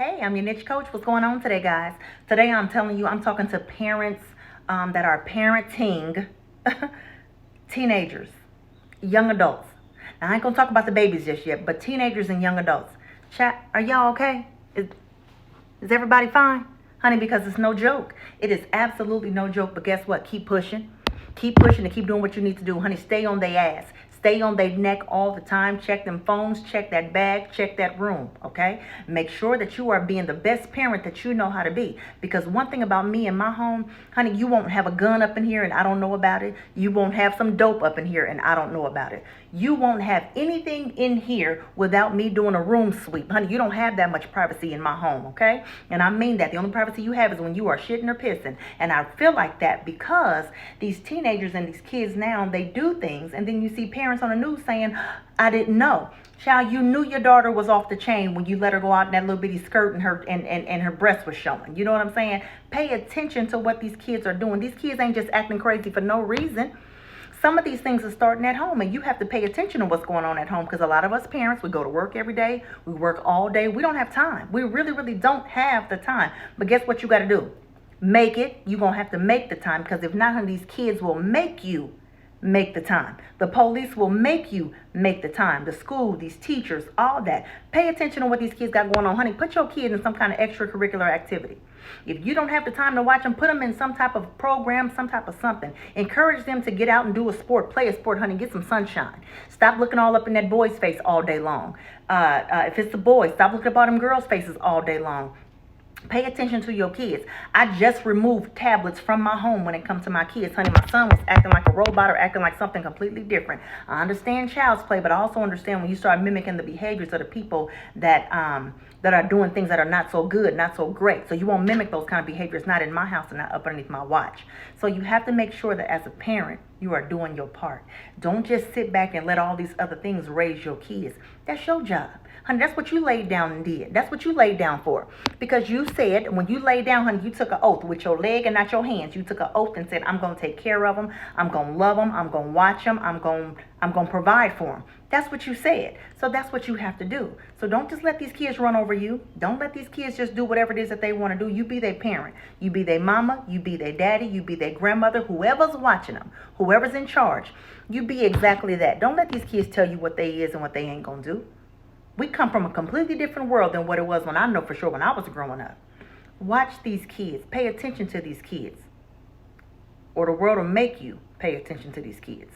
Hey, I'm your niche coach. What's going on today, guys? Today I'm telling you, I'm talking to parents that are parenting teenagers, young adults. Now, I ain't gonna talk about the babies just yet, but teenagers and young adults. Chat, are y'all okay? Is everybody fine? Honey, because it's no joke. It is absolutely no joke, but guess what? Keep pushing. Keep pushing and keep doing what you need to do. Honey, stay on their ass. Stay on their neck all the time. Check them phones, check that bag, check that room, okay? Make sure that you are being the best parent that you know how to be. Because one thing about me in my home, honey, you won't have a gun up in here and I don't know about it. You won't have some dope up in here and I don't know about it. You won't have anything in here without me doing a room sweep. Honey, you don't have that much privacy in my home, okay? And I mean that. The only privacy you have is when you are shitting or pissing. And I feel like that because these teenagers and these kids now, they do things and then you see parents on the news saying, I didn't know. Child, you knew your daughter was off the chain when you let her go out in that little bitty skirt and her breast was showing. You know what I'm saying? Pay attention to what these kids are doing. These kids ain't just acting crazy for no reason. Some of these things are starting at home, and you have to pay attention to what's going on at home because a lot of us parents, we go to work every day. We work all day. We don't have time. We really, really don't have the time. But guess what you got to do? Make it. You're going to have to make the time because if not, these kids will make you make the time. The police will make you make the time. The school, these teachers, all that. Pay attention to what these kids got going on. Honey, put your kid in some kind of extracurricular activity. If you don't have the time to watch them, put them in some type of program, some type of something. Encourage them to get out and do a sport, play a sport, honey, get some sunshine. Stop looking all up in that boy's face all day long. If it's the boys, stop looking up all them girls' faces all day long. Pay attention to your kids. I just removed tablets from my home when it comes to my kids. Honey, my son was acting like a robot or acting like something completely different. I understand child's play, but I also understand when you start mimicking the behaviors of the people that are doing things that are not so good, not so great. So you won't mimic those kind of behaviors, not in my house and not up underneath my watch. So you have to make sure that as a parent, you are doing your part. Don't just sit back and let all these other things raise your kids. That's your job. Honey, that's what you laid down and did. That's what you laid down for. Because you said, when you laid down, honey, you took an oath with your leg and not your hands. You took an oath and said, I'm going to take care of them. I'm going to love them. I'm going to watch them. I'm going to provide for them. That's what you said. So that's what you have to do. So don't just let these kids run over you. Don't let these kids just do whatever it is that they want to do. You be their parent. You be their mama. You be their daddy. You be their grandmother. Whoever's watching them, whoever's in charge, you be exactly that. Don't let these kids tell you what they is and what they ain't going to do. We come from a completely different world than what it was when I know for sure when I was growing up. Watch these kids. Pay attention to these kids. Or the world will make you pay attention to these kids.